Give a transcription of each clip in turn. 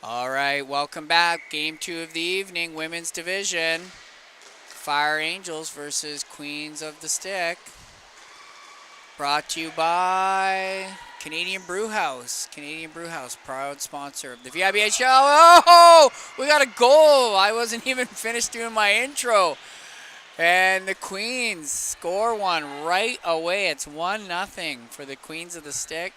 All right, welcome back. Game 2 of the evening, women's division. Fire Angels versus Queens of the Stick. Brought to you by Canadian Brew House. Canadian Brew House, proud sponsor of the VIBHL. Oh, we got a goal. I wasn't even finished doing my intro. And the Queens score one right away. It's 1-0 for the Queens of the Stick.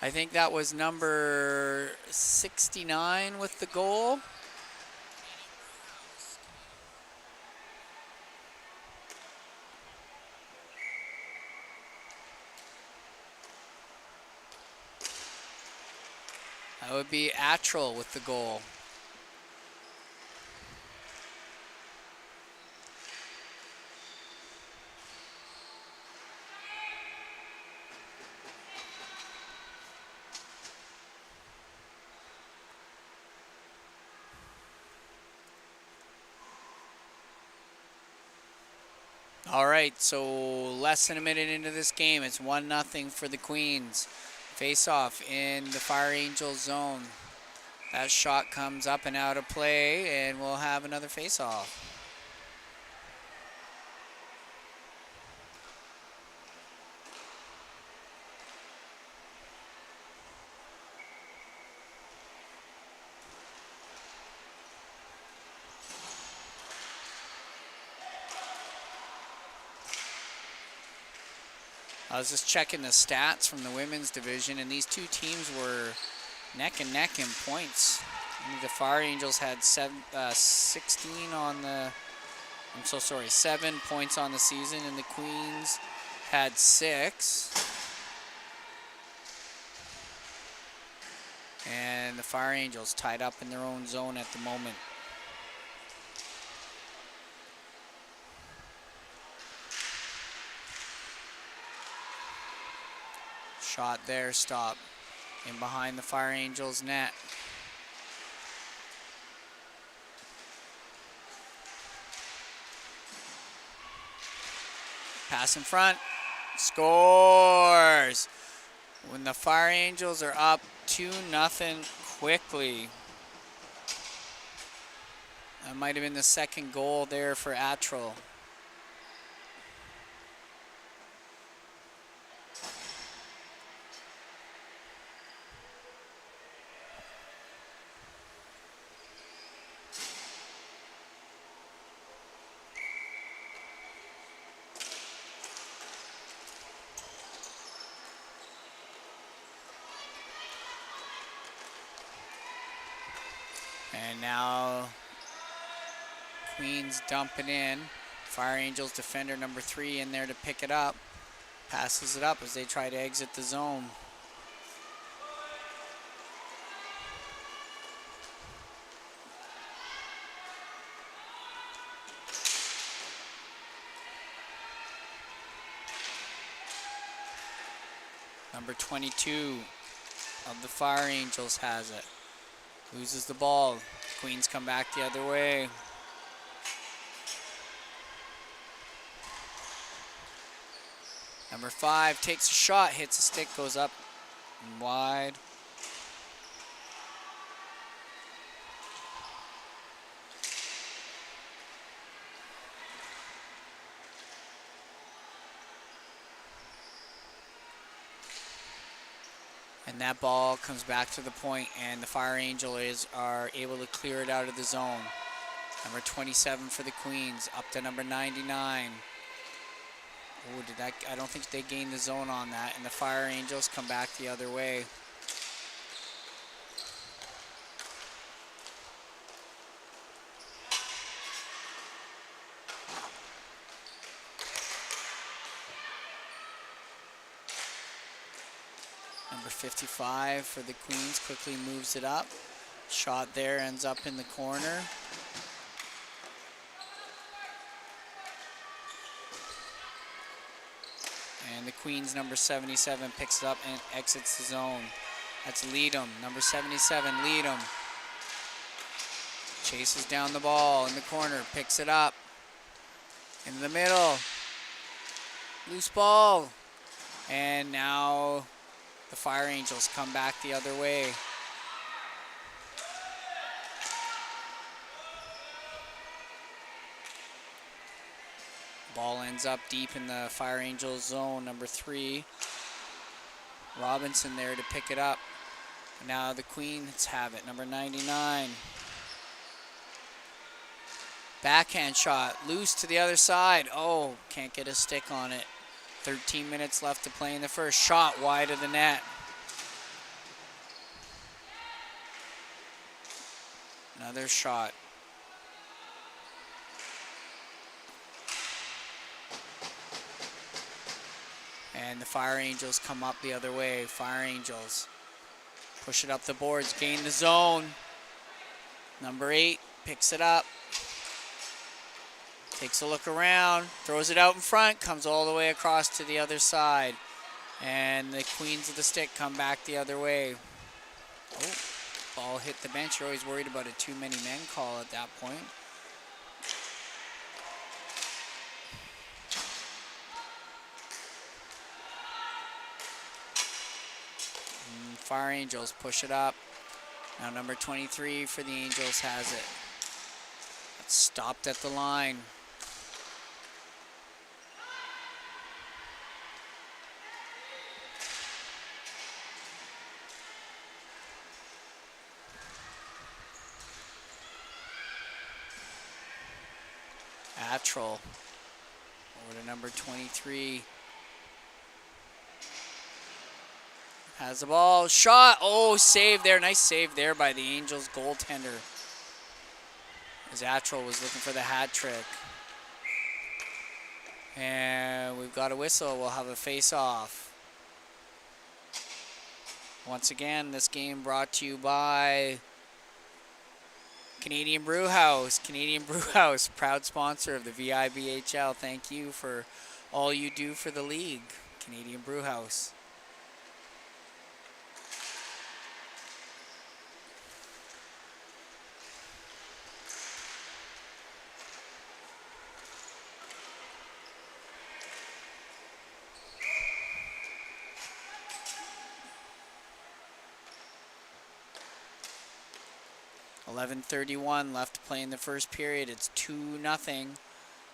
I think that was number 69 with the goal. That would be Atrell with the goal. All right, so less than a minute into this game, it's 1-0 for the Queens. Face off in the Fire Angels zone. That shot comes up and out of play, and we'll have another face off. I was just checking the stats from the women's division, and these two teams were neck and neck in points. I mean, the Fire Angels had 16 on the, 7 points on the season, and the Queens had 6. And the Fire Angels tied up in their own zone at the moment. Shot there, stop. In behind the Fire Angels net. Pass in front. Scores! When the Fire Angels are up 2-0 quickly. That might have been the second goal there for Atrell. And now Queens dumping in. Fire Angels defender number 3 in there to pick it up. Passes it up as they try to exit the zone. Number 22 of the Fire Angels has it. Loses the ball. Queens come back the other way. Number 5 takes a shot, hits a stick, goes up and wide. And that ball comes back to the point, and the Fire Angels are able to clear it out of the zone. Number 27 for the Queens, up to number 99. Oh, I don't think they gained the zone on that, and the Fire Angels come back the other way. Number 55 for the Queens quickly moves it up. Shot there ends up in the corner. And the Queens number 77 picks it up and exits the zone. That's Leadham, number 77, Leadham. Chases down the ball in the corner, picks it up. In the middle, loose ball. And now the Fire Angels come back the other way. Ball ends up deep in the Fire Angels zone, number 3. Robinson there to pick it up. Now the Queens have it, number 99. Backhand shot, loose to the other side. Oh, can't get a stick on it. 13 minutes left to play in the first. Shot wide of the net. Another shot. And the Fire Angels come up the other way. Fire Angels push it up the boards, gain the zone. Number 8 picks it up. Takes a look around, throws it out in front, comes all the way across to the other side. And the Queens of the Stick come back the other way. Oh, ball hit the bench. You're always worried about a too many men call at that point. Fire Angels push it up. Now number 23 for the Angels has it. It's stopped at the line. Atrol over to number 23. Has the ball, shot, oh, save there, nice save there by the Angels goaltender. As Atrol was looking for the hat trick. And we've got a whistle, we'll have a face-off. Once again, this game brought to you by Canadian Brew House. Canadian Brew House, proud sponsor of the VIBHL. Thank you for all you do for the league, Canadian Brew House. .11:31 left to play in the first period. It's 2-0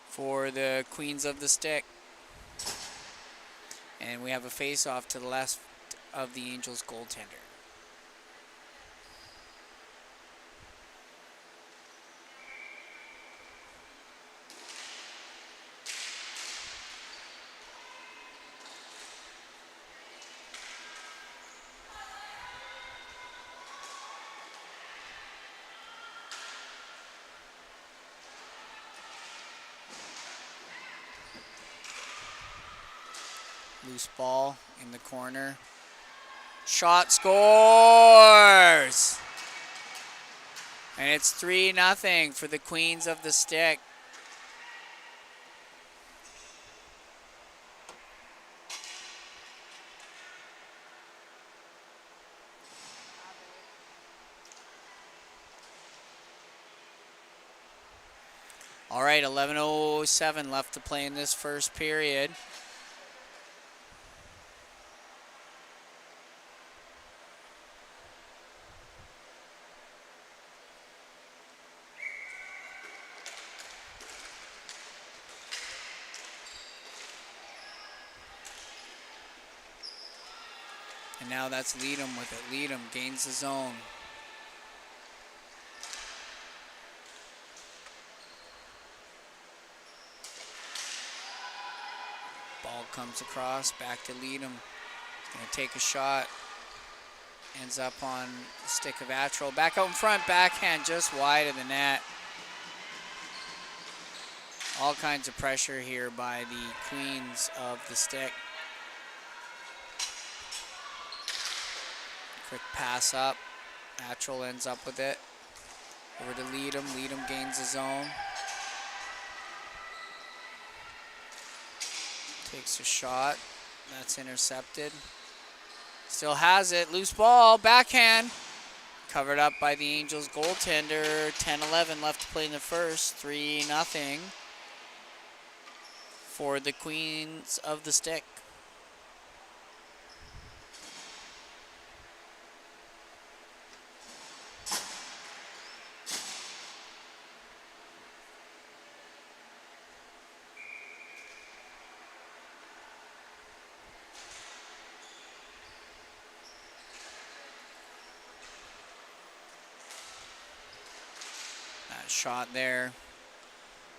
for the Queens of the Stick. And we have a face-off to the left of the Angels goaltender. Loose ball in the corner. Shot, scores! And it's 3-0 for the Queens of the Stick. All right, 11:07 left to play in this first period. And now that's Leadham with it. Leadham gains the zone. Ball comes across, back to Leadham. Gonna take a shot. Ends up on the stick of Atrol. Back out in front, backhand just wide of the net. All kinds of pressure here by the Queens of the Stick. Quick pass up. Atrol ends up with it. Over to Leadham. Leadham gains the zone. Takes a shot. That's intercepted. Still has it. Loose ball. Backhand. Covered up by the Angels goaltender. 10-11 left to play in the first. 3-0 for the Queens of the Stick. That shot there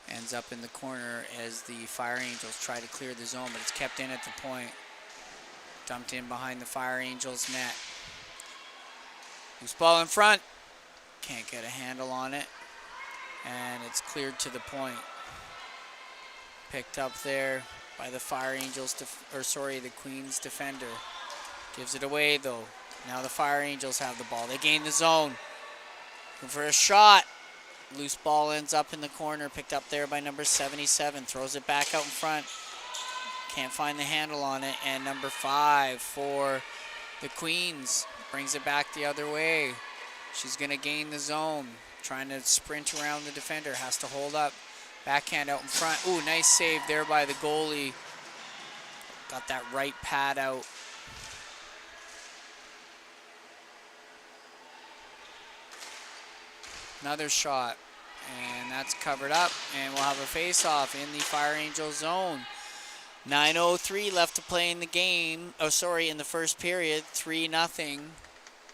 ends up in the corner as the Fire Angels try to clear the zone, but it's kept in at the point. Dumped in behind the Fire Angels net. Loose ball in front. Can't get a handle on it. And it's cleared to the point. Picked up there by the Fire Angels, the Queens defender. Gives it away though. Now the Fire Angels have the ball. They gain the zone. Looking for a shot. Loose ball ends up in the corner. Picked up there by number 77. Throws it back out in front. Can't find the handle on it. And number 5 for the Queens brings it back the other way. She's going to gain the zone. Trying to sprint around the defender. Has to hold up. Backhand out in front. Ooh, nice save there by the goalie. Got that right pad out. Another shot. And that's covered up. And we'll have a face-off in the Fire Angel zone. 9:03 left to play in the game. Oh, sorry, in the first period. 3-0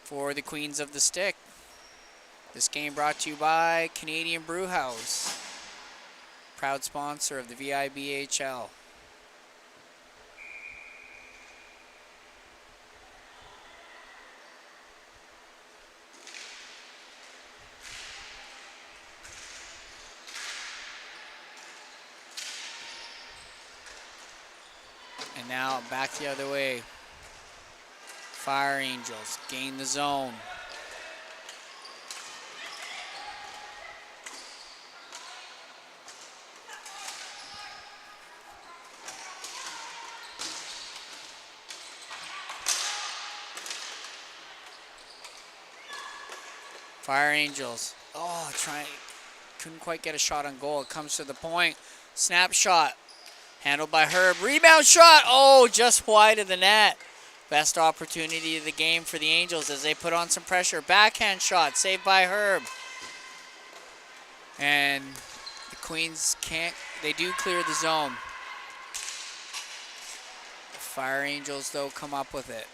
for the Queens of the Stick. This game brought to you by Canadian Brew House, proud sponsor of the VIBHL. And now back the other way. Fire Angels gain the zone. Fire Angels. Oh, couldn't quite get a shot on goal. It comes to the point. Snap shot. Handled by Herb. Rebound shot. Oh, just wide of the net. Best opportunity of the game for the Angels as they put on some pressure. Backhand shot. Saved by Herb. And the Queens can't. They do clear the zone. The Fire Angels, though, come up with it.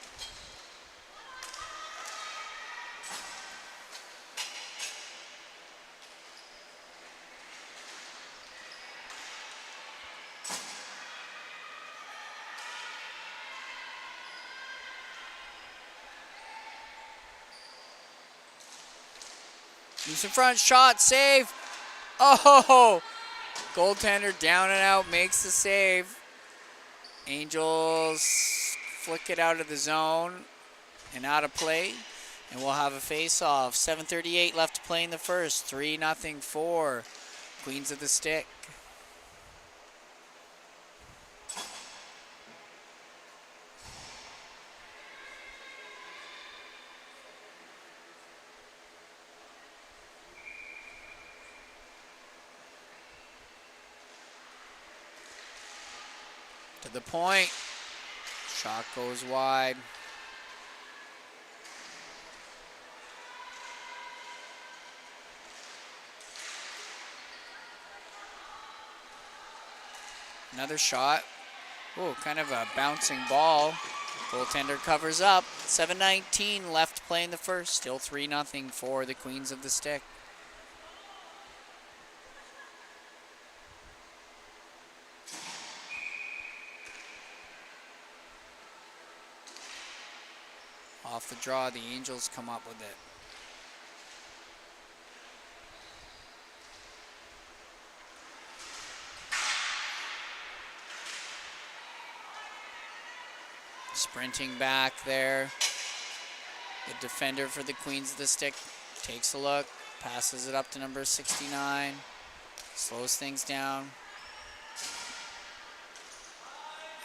Loose in front, shot, save. Oh, goaltender down and out, makes the save. Angels flick it out of the zone and out of play. And we'll have a face-off. 7:38 left to play in the first. 3-0 for Queens of the Stick. To the point. Shot goes wide. Another shot. Oh, kind of a bouncing ball. Goaltender covers up. 7:19 left to play in the first. Still 3-0 for the Queens of the Stick. Off the draw, the Angels come up with it. Sprinting back there. The defender for the Queens of the Stick takes a look, passes it up to number 69, slows things down.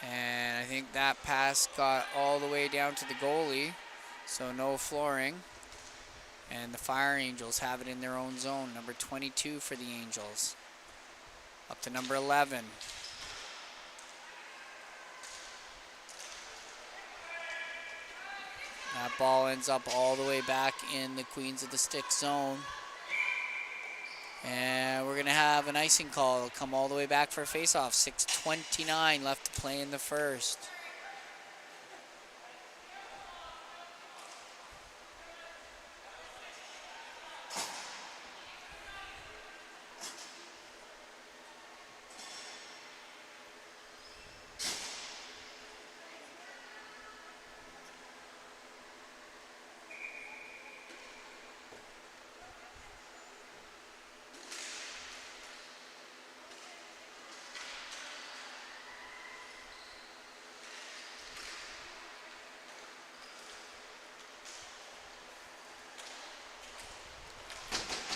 And I think that pass got all the way down to the goalie, so no flooring. And the Fire Angels have it in their own zone. Number 22 for the Angels. Up to number 11. That ball ends up all the way back in the Queens of the Stick zone. And we're going to have an icing call. It'll come all the way back for a face-off. 6:29 left to play in the first.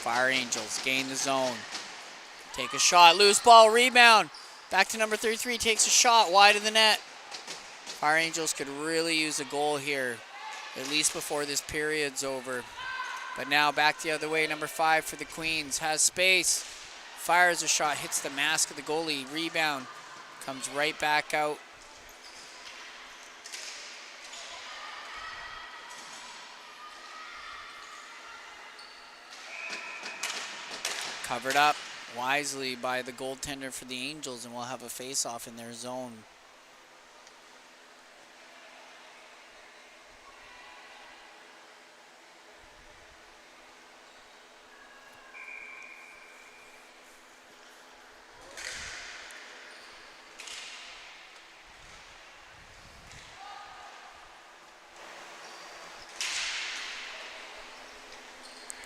Fire Angels gain the zone. Take a shot, loose ball, rebound. Back to number 33, takes a shot wide of the net. Fire Angels could really use a goal here, at least before this period's over. But now back the other way, number 5 for the Queens, has space. Fires a shot, hits the mask of the goalie, rebound. Comes right back out. Covered up wisely by the goaltender for the Angels, and we'll have a face-off in their zone.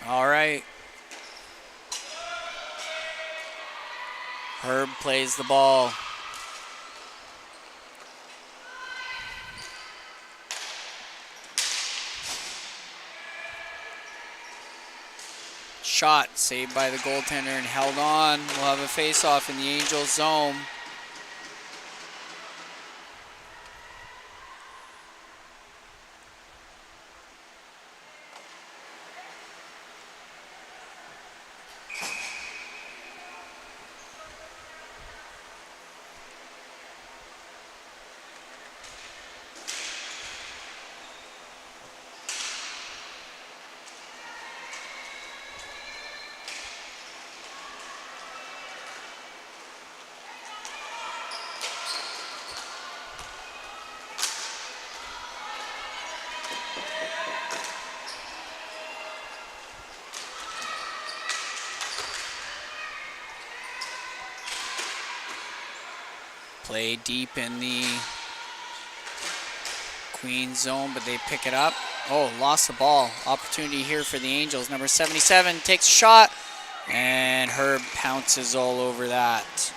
All right. Herb plays the ball. Shot saved by the goaltender and held on. We'll have a face-off in the Angels zone. Play deep in the Queens zone, but they pick it up. Oh, lost the ball. Opportunity here for the Angels. Number 77 takes a shot, and Herb pounces all over that.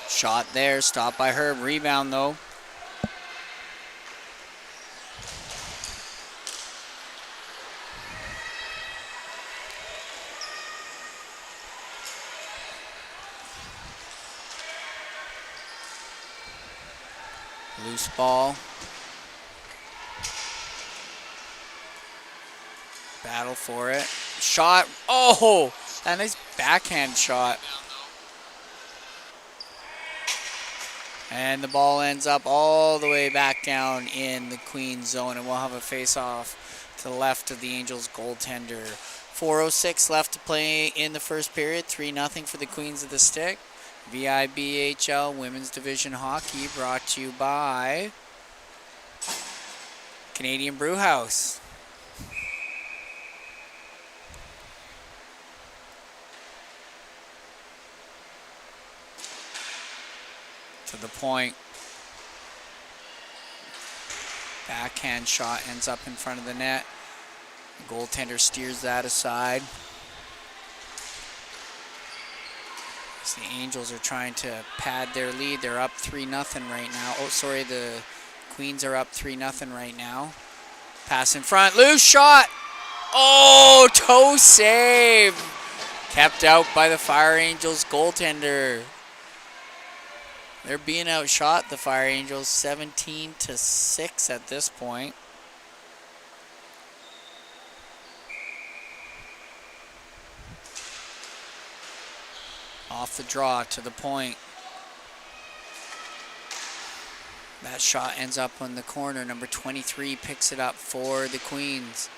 Shot there, stopped by Herb. Rebound though. Loose ball. Battle for it. Shot. Oh, a nice backhand shot. And the ball ends up all the way back down in the Queens zone, and we'll have a face-off to the left of the Angels goaltender. 4:06 left to play in the first period. 3-0 for the Queens of the Stick. VIBHL Women's Division Hockey brought to you by Canadian Brewhouse. To the point. Backhand shot ends up in front of the net. The goaltender steers that aside. As the Angels are trying to pad their lead. They're up 3-0 right now. Oh, sorry, the Queens are up 3-0 right now. Pass in front, loose shot. Oh, toe save. Kept out by the Fire Angels goaltender. They're being outshot, the Fire Angels, 17-6 at this point. Off the draw to the point. That shot ends up on the corner. Number 23 picks it up for the Queens.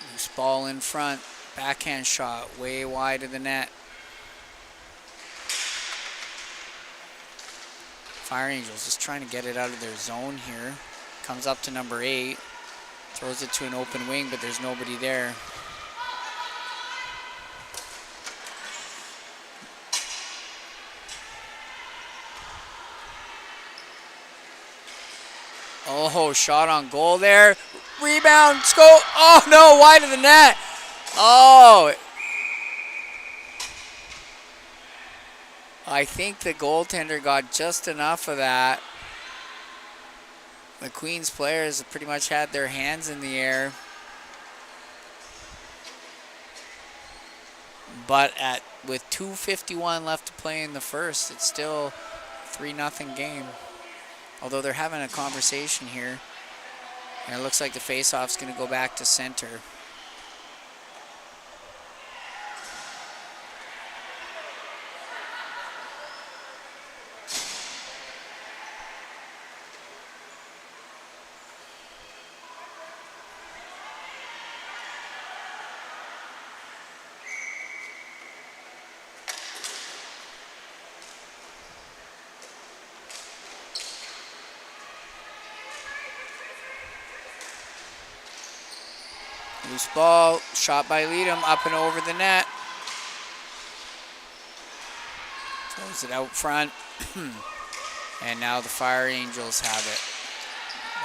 Loose ball in front. Backhand shot way wide of the net. Fire Angels just trying to get it out of their zone here. Comes up to number 8. Throws it to an open wing, but there's nobody there. Oh, shot on goal there. Rebound, scope. Oh, no, wide of the net. Oh. I think the goaltender got just enough of that. The Queens players pretty much had their hands in the air. But with 2:51 left to play in the first, it's still 3-0 game. Although they're having a conversation here. And it looks like the faceoff's going to go back to center. Loose ball, shot by Leadham, up and over the net. Throws it out front. And now the Fire Angels have it.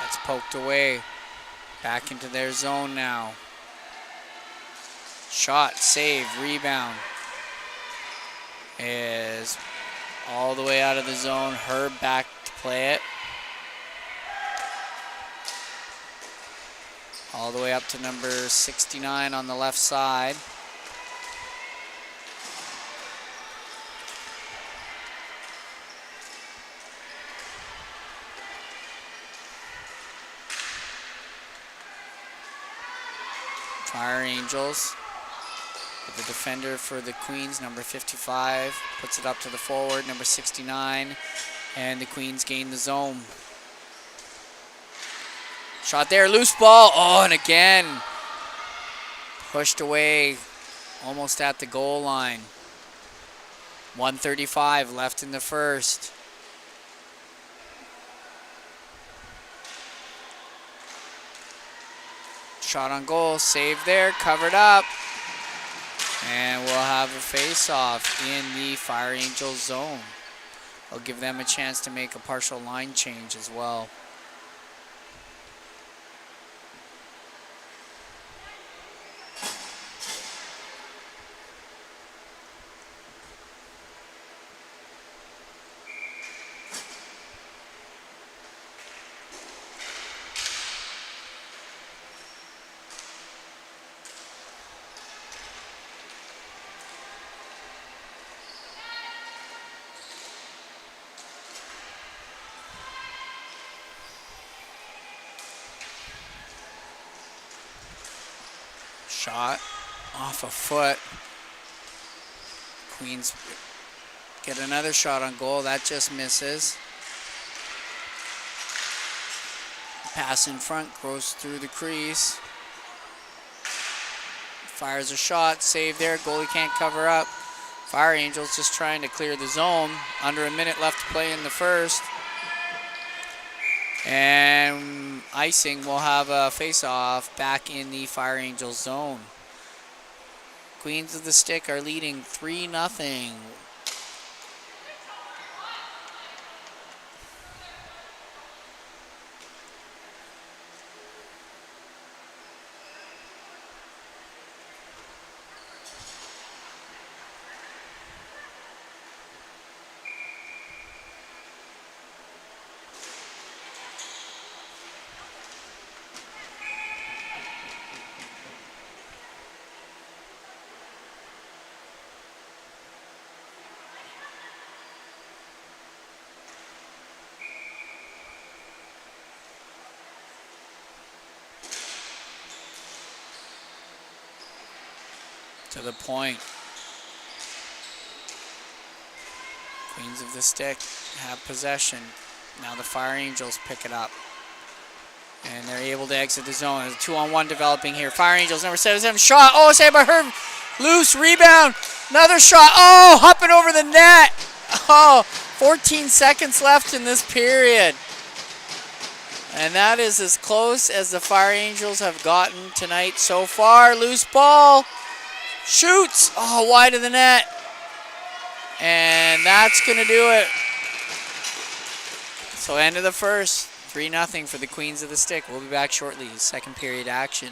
That's poked away. Back into their zone now. Shot, save, rebound. Is all the way out of the zone. Herb back to play it. All the way up to number 69 on the left side. Fire Angels. The defender for the Queens, number 55, puts it up to the forward, number 69, and the Queens gain the zone. Shot there, loose ball. Oh, and again, pushed away almost at the goal line. 1:35 left in the first. Shot on goal, save there, covered up. And we'll have a face-off in the Fire Angels zone. I'll give them a chance to make a partial line change as well. Shot off a foot. Queens get another shot on goal. That just misses. Pass in front, goes through the crease. Fires a shot, save there. Goalie can't cover up. Fire Angels just trying to clear the zone. Under a minute left to play in the first. And icing will have a face-off back in the Fire Angels zone. Queens of the Stick are leading 3-0. To the point. Queens of the Stick have possession. Now the Fire Angels pick it up. And they're able to exit the zone. There's a 2-on-1 developing here. Fire Angels, number 77, shot. Oh, saved by Herb. Loose, rebound. Another shot. Oh, hopping over the net. Oh, 14 seconds left in this period. And that is as close as the Fire Angels have gotten tonight so far. Loose ball. Shoots. Oh, wide of the net. And that's going to do it. So end of the first. 3-0 for the Queens of the Stick. We'll be back shortly. Second period action.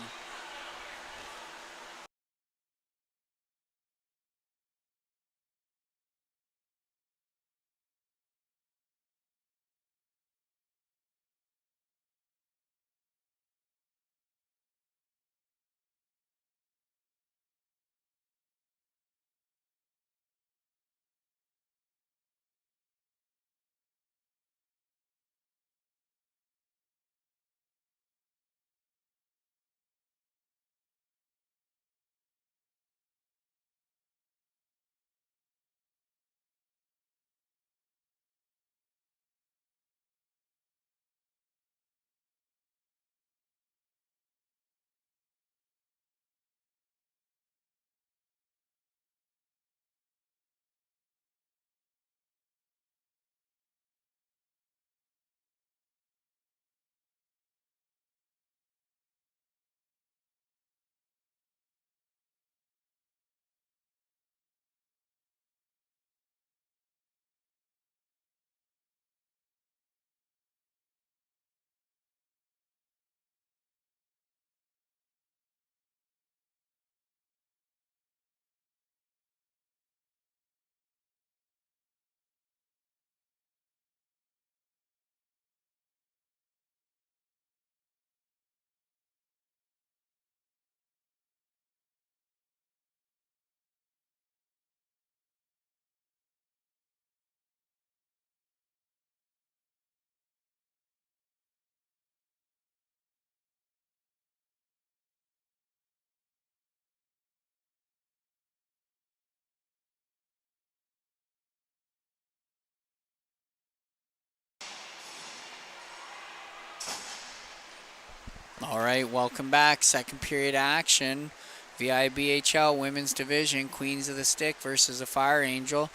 All right, welcome back. Second period action. VIBHL Women's Division, Queens of the Stick versus the Fire Angel.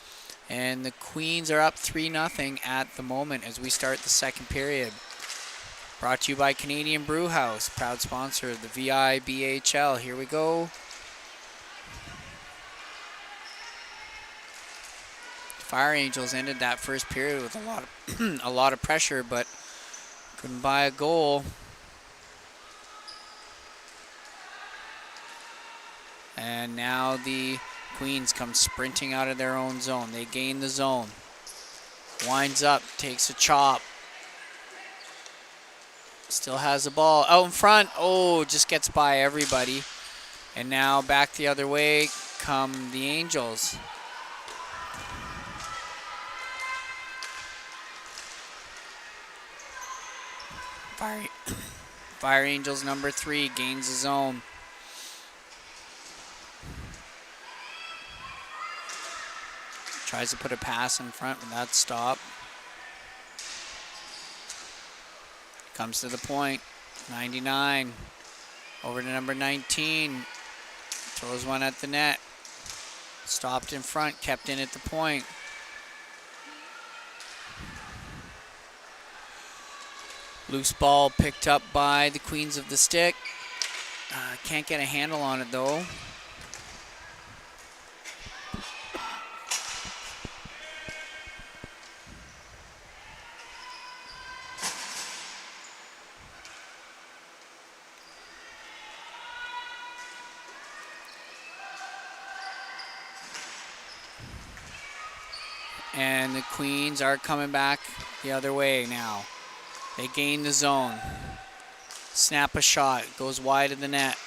And the Queens are up 3-0 at the moment as we start the second period. Brought to you by Canadian Brew House, proud sponsor of the VIBHL. Here we go. Fire Angels ended that first period with a lot of pressure, but couldn't buy a goal. And now the Queens come sprinting out of their own zone. They gain the zone. Winds up, takes a chop. Still has the ball out in front. Oh, just gets by everybody. And now back the other way come the Angels. Fire Angels number 3 gains the zone. Tries to put a pass in front, but that's stopped. Comes to the point. 99. Over to number 19. Throws one at the net. Stopped in front, kept in at the point. Loose ball picked up by the Queens of the Stick. Can't get a handle on it though. And the Queens are coming back the other way now. They gain the zone. Snap a shot, goes wide of the net.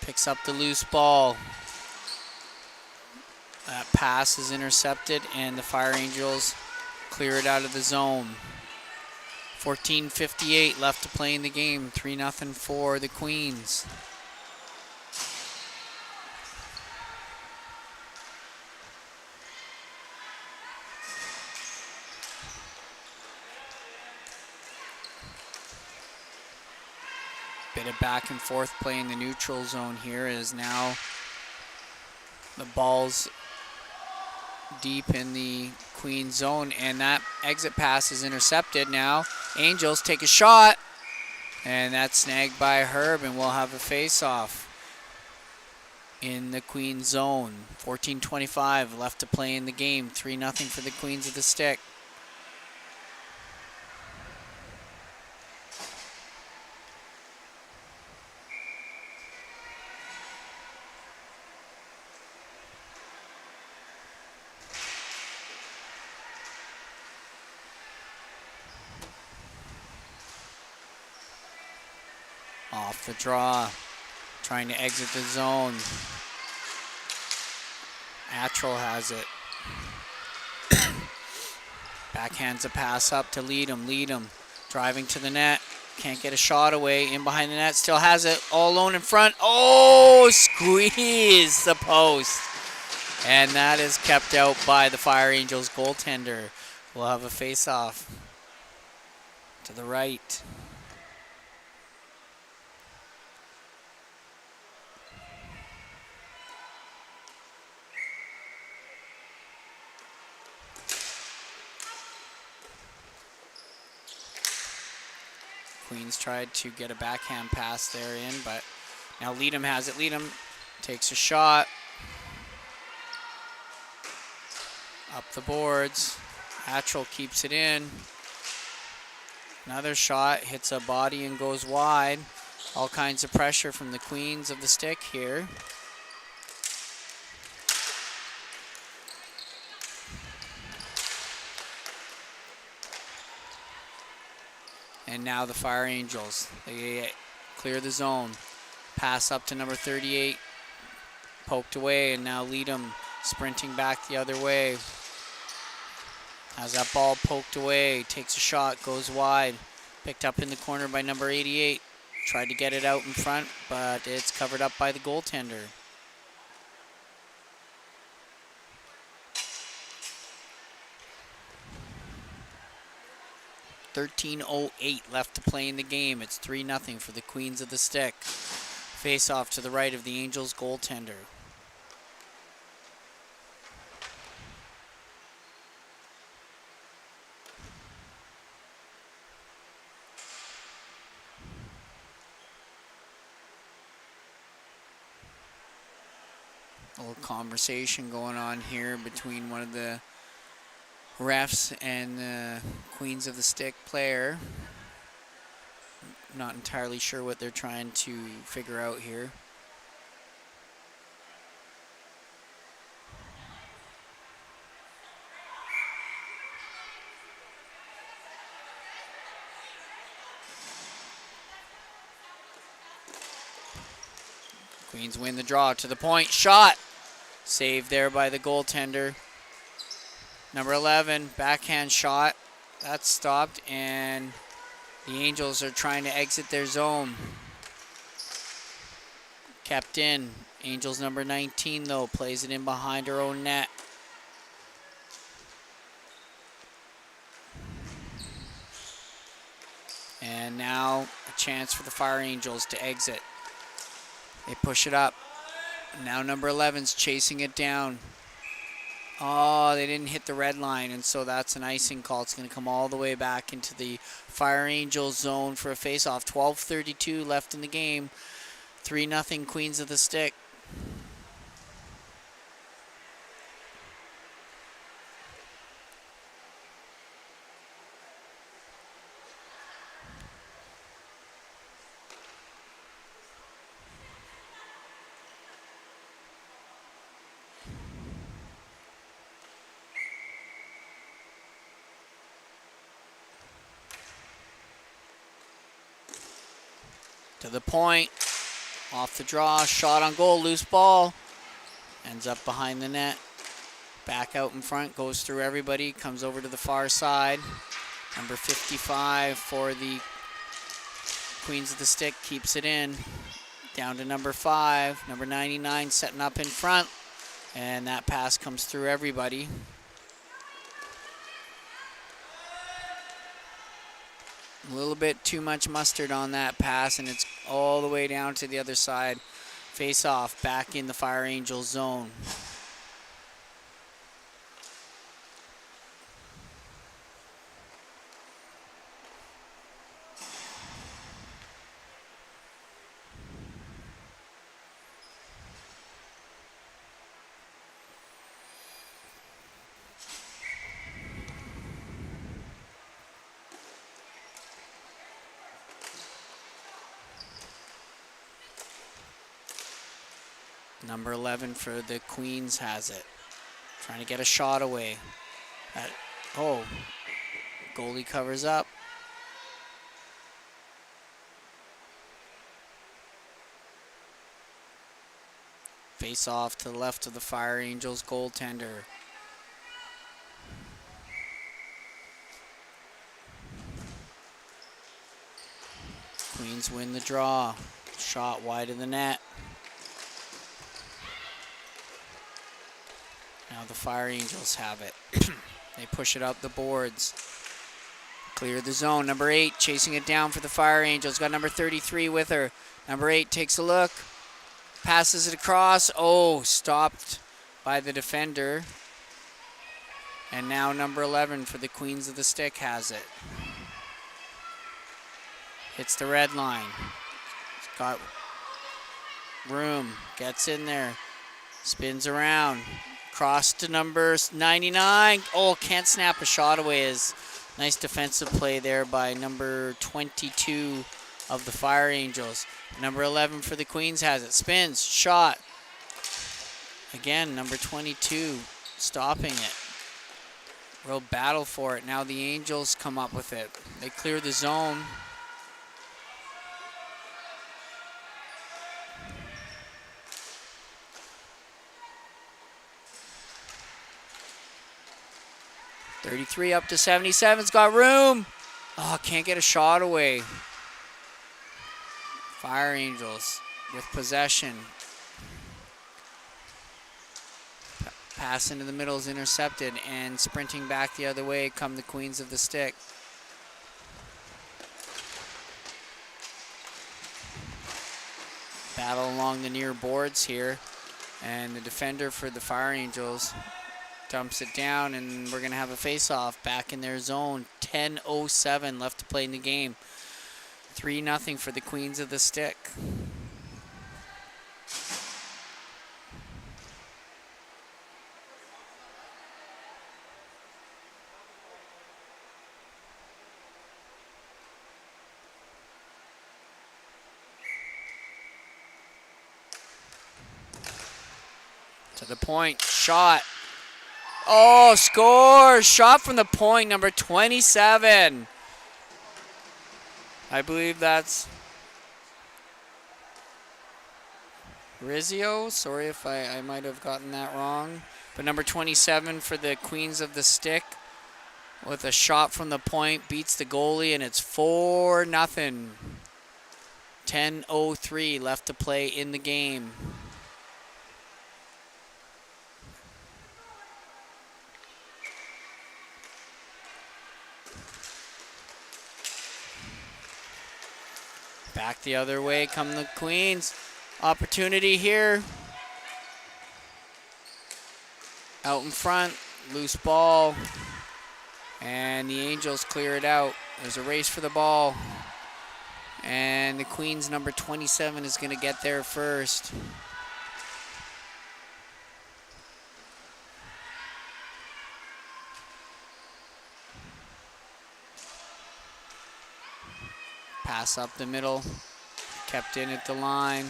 Picks up the loose ball. That pass is intercepted and the Fire Angels clear it out of the zone. 14:58 left to play in the game. 3-0 for the Queens. Bit of back and forth play in the neutral zone here as now the ball's deep in the Queen zone and that exit pass is intercepted. Now Angels take a shot and that's snagged by Herb and we'll have a face-off in the Queen zone. 14:25 left to play in the game. 3-0 for the Queens of the Stick. Off the draw. Trying to exit the zone. Attrell has it. Backhands a pass up to Leadham. Leadham driving to the net. Can't get a shot away. In behind the net. Still has it. All alone in front. Oh, squeeze the post. And that is kept out by the Fire Angels goaltender. We'll have a face-off to the right. Queens tried to get a backhand pass there in, but now Leadham has it. Leadham takes a shot. Up the boards. Attrell keeps it in. Another shot, hits a body and goes wide. All kinds of pressure from the Queens of the Stick here. And now the Fire Angels, they clear the zone. Pass up to number 38, poked away, and now Leadham sprinting back the other way. Has that ball poked away, takes a shot, goes wide. Picked up in the corner by number 88. Tried to get it out in front, but it's covered up by the goaltender. .13:08 left to play in the game. It's 3-0 for the Queens of the Stick. Face off to the right of the Angels goaltender. A little conversation going on here between one of the refs and the Queens of the Stick player. Not entirely sure what they're trying to figure out here. Queens win the draw to the point. Shot! Saved there by the goaltender. Number 11, backhand shot. That's stopped, and the Angels are trying to exit their zone. Kept in. Angels number 19, though, plays it in behind her own net. And now a chance for the Fire Angels to exit. They push it up. Now number 11's chasing it down. Oh, they didn't hit the red line, and so that's an icing call. It's going to come all the way back into the Fire Angels zone for a face-off. 12:32 left in the game. 3-0 Queens of the Stick. To the point, off the draw, shot on goal, loose ball. Ends up behind the net. Back out in front, goes through everybody, comes over to the far side. Number 55 for the Queens of the Stick keeps it in. Down to number 5, number 99 setting up in front. And that pass comes through everybody. A little bit too much mustard on that pass, and it's all the way down to the other side. Face off, back in the Fire Angels zone. Number 11 for the Queens has it. Trying to get a shot away. Goalie covers up. Face off to the left of the Fire Angels goaltender. Queens win the draw. Shot wide of the net. Now the Fire Angels have it. They push it up the boards. Clear the zone. Number 8 chasing it down for the Fire Angels. Got number 33 with her. Number 8 takes a look. Passes it across. Oh, stopped by the defender. And now number 11 for the Queens of the Stick has it. Hits the red line. It's got room. Gets in there. Spins around. Cross to number 99. Oh, can't snap a shot away. Is nice defensive play there by number 22 of the Fire Angels. Number 11 for the Queens has it. Spins. Shot. Again, number 22 stopping it. Real battle for it. Now the Angels come up with it. They clear the zone. .33 up to 77's got room. Oh, can't get a shot away. Fire Angels with possession. Pass into the middle is intercepted, and sprinting back the other way come the Queens of the Stick. Battle along the near boards here, and the defender for the Fire Angels dumps it down, and we're going to have a face-off back in their zone. 10:07 left to play in the game. 3-0 for the Queens of the Stick. To the point, shot. Oh, score! Shot from the point, number 27. I believe that's Rizzio. Sorry if I might have gotten that wrong. But number 27 for the Queens of the Stick with a shot from the point, beats the goalie, and it's 4-0. 10:03 left to play in the game. Back the other way come the Queens. Opportunity here. Out in front, loose ball. And the Angels clear it out. There's a race for the ball. And the Queens number 27 is going to get there first. Pass up the middle, kept in at the line.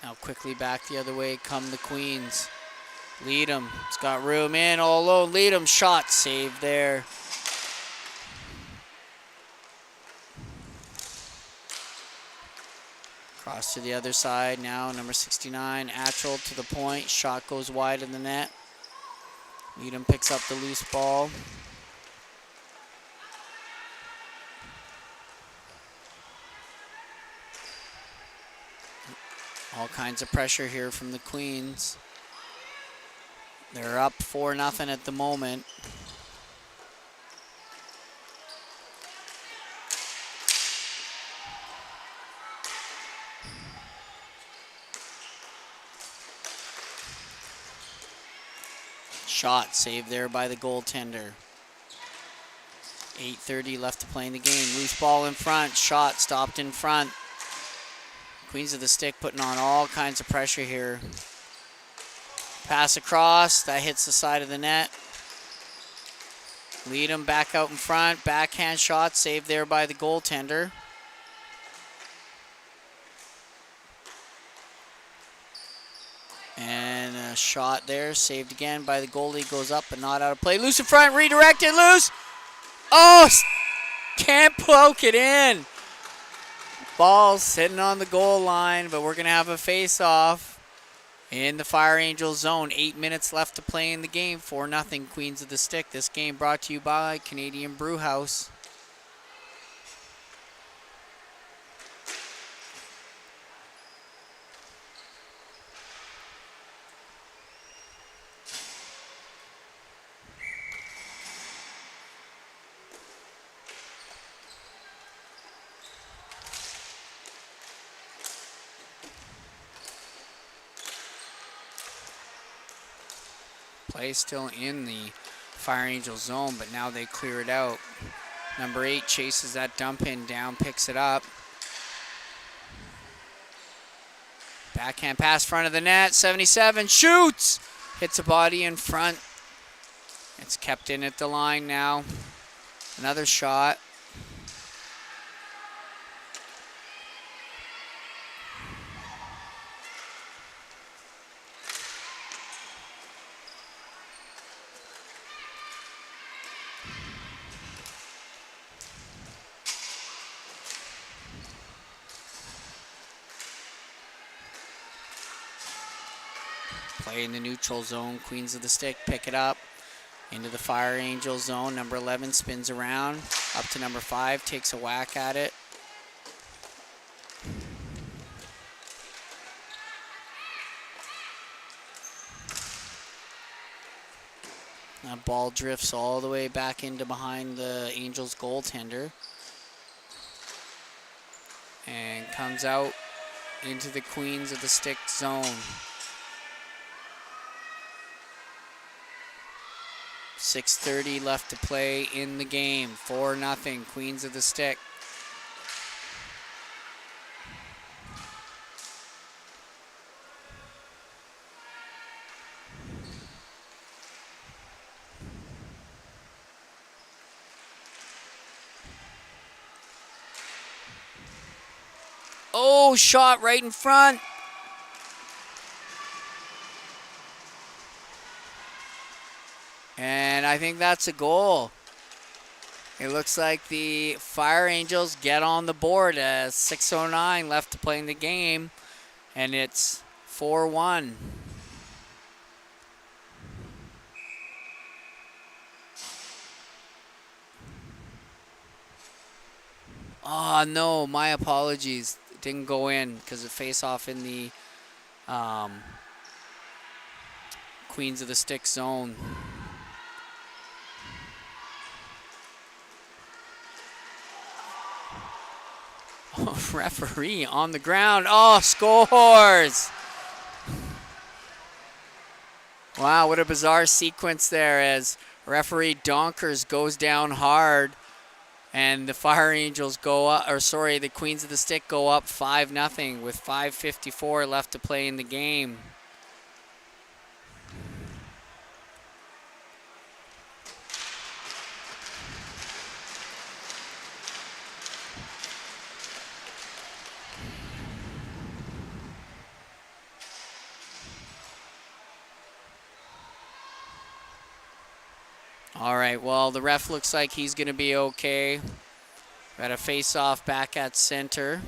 Now quickly back the other way come the Queens. Leadham, it's got room in, all alone. Leadham, shot, saved there. Cross to the other side now, number 69, Atchell to the point. Shot goes wide in the net. Leadham picks up the loose ball. All kinds of pressure here from the Queens. They're up 4-0 at the moment. Shot saved there by the goaltender. 8:30 left to play in the game. Loose ball in front. Shot stopped in front. Queens of the Stick putting on all kinds of pressure here. Pass across. That hits the side of the net. Leadham back out in front. Backhand shot saved there by the goaltender. And a shot there, saved again by the goalie, goes up but not out of play. Loose in front, redirected, loose. Oh, can't poke it in. Ball's sitting on the goal line, but we're going to have a face-off in the Fire Angel zone. 8 minutes left to play in the game. 4-0 Queens of the Stick. This game brought to you by Canadian Brew House. Play still in the Fire Angel zone, but now they clear it out. Number 8 chases that dump in down, picks it up. Backhand pass front of the net, 77, shoots! Hits a body in front. It's kept in at the line now. Another shot. Play in the neutral zone. Queens of the Stick pick it up into the Fire Angel zone. Number 11 spins around up to number 5, takes a whack at it. That ball drifts all the way back into behind the Angels goaltender and comes out into the Queens of the Stick zone. 6:30 left to play in the game. 4-0 Queens of the Stick. Oh, shot right in front. And I think that's a goal. It looks like the Fire Angels get on the board as 6:09 left to play in the game, and it's 4-1. Oh, no, my apologies. It didn't go in because of face-off in the Queens of the Stick zone. Oh, referee on the ground. Oh, scores! Wow, what a bizarre sequence there as referee Donkers goes down hard and the Fire Angels go up, or sorry, the Queens of the Stick go up 5-0 with 5:54 left to play in the game. All right, well, the ref looks like he's going to be okay. Got a face-off back at center.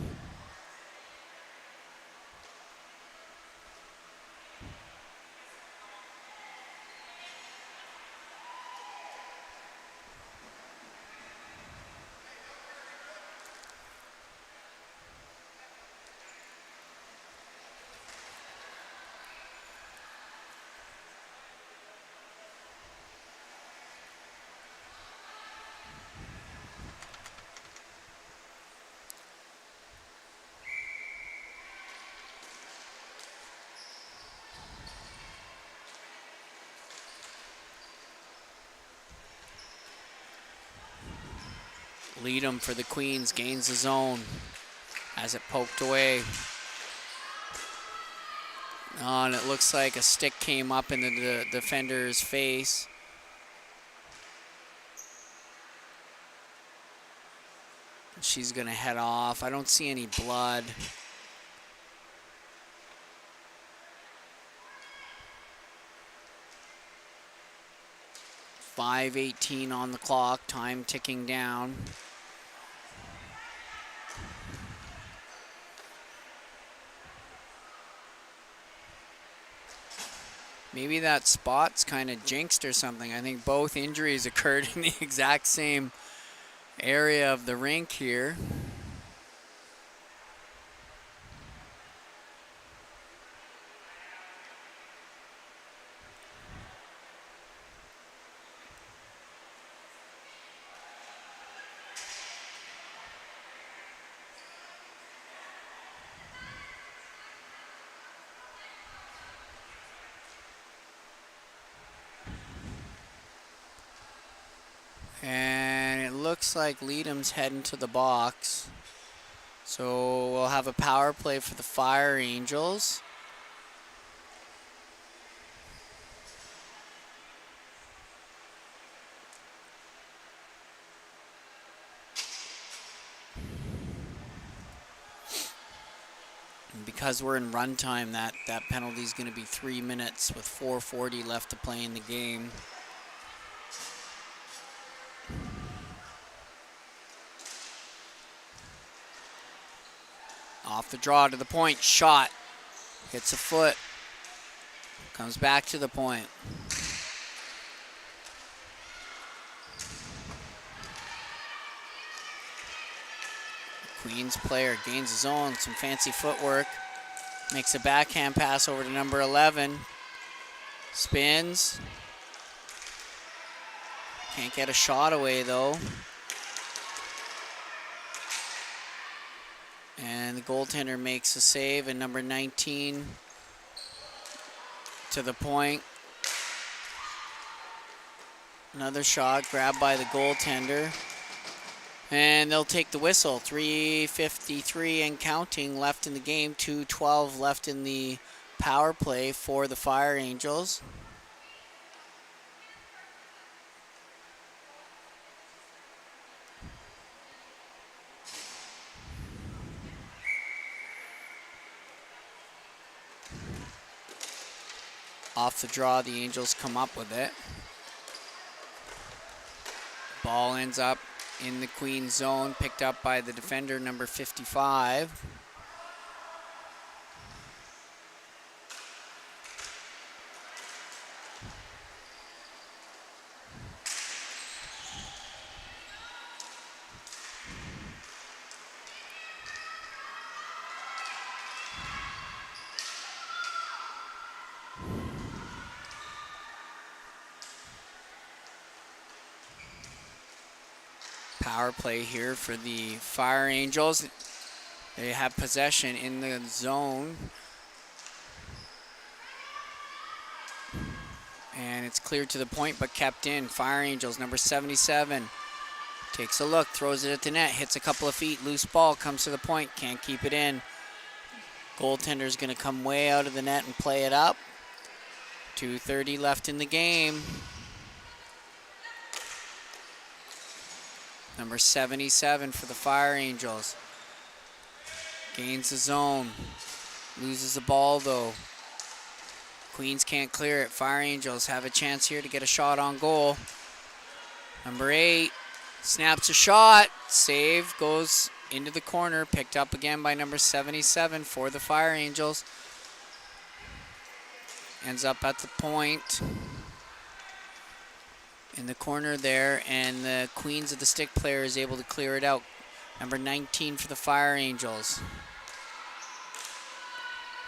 Lead him for the Queens, gains the zone as it poked away. Oh, and it looks like a stick came up into the defender's face. She's gonna head off. I don't see any blood. .518 on the clock, time ticking down. Maybe that spot's kind of jinxed or something. I think both injuries occurred in the exact same area of the rink here. And it looks like Leadham's heading to the box. So we'll have a power play for the Fire Angels. And because we're in run time, that penalty is going to be 3 minutes with 4:40 left to play in the game. Off the draw to the point, shot. Hits a foot. Comes back to the point. Queens player gains his own, some fancy footwork. Makes a backhand pass over to number 11. Spins. Can't get a shot away though. And the goaltender makes a save, and number 19 to the point. Another shot grabbed by the goaltender. And they'll take the whistle. 3:53 and counting left in the game. 2:12 left in the power play for the Fire Angels. Off the draw, the Angels come up with it. Ball ends up in the Queen zone, picked up by the defender, number 55. Power play here for the Fire Angels. They have possession in the zone. And it's cleared to the point, but kept in. Fire Angels, number 77. Takes a look, throws it at the net, hits a couple of feet, loose ball, comes to the point, can't keep it in. Goaltender's gonna come way out of the net and play it up. 2:30 left in the game. Number 77 for the Fire Angels. Gains the zone. Loses the ball though. Queens can't clear it. Fire Angels have a chance here to get a shot on goal. Number 8 snaps a shot. Save, goes into the corner. Picked up again by number 77 for the Fire Angels. Ends up at the point. In the corner there, and the Queens of the Stick player is able to clear it out. Number 19 for the Fire Angels.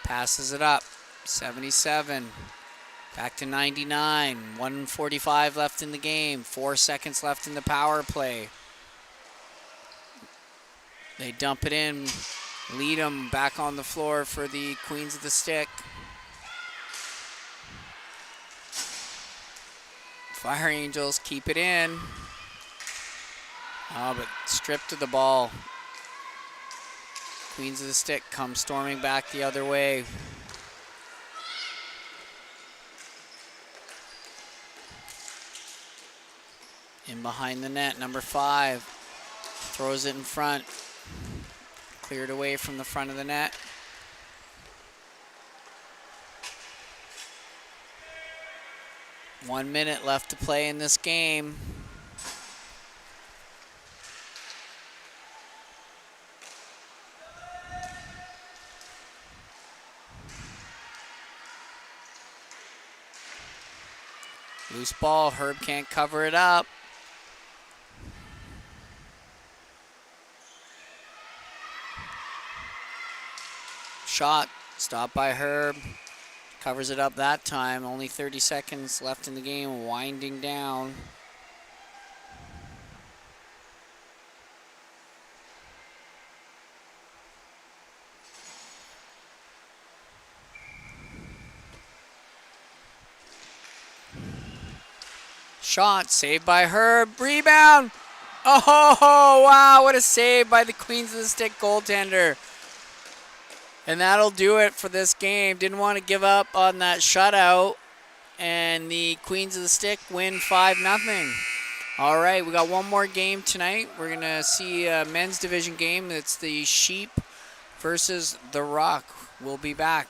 Passes it up. 77. Back to 99. 1:45 left in the game. 4 seconds left in the power play. They dump it in. Lead them back on the floor for the Queens of the Stick. Fire Angels keep it in. Oh, but stripped of the ball. Queens of the Stick come storming back the other way. In behind the net, number 5. Throws it in front. Cleared away from the front of the net. One minute left to play in this game. Loose ball. Herb can't cover it up. Shot. Stopped by Herb. Covers it up that time. Only 30 seconds left in the game. Winding down. Shot. Saved by Herb. Rebound. Oh, wow. What a save by the Queens of the Stick goaltender. And that'll do it for this game. Didn't want to give up on that shutout. And the Queens of the Stick win 5-0. All right, we got one more game tonight. We're going to see a men's division game. It's the Sheep versus the Rock. We'll be back.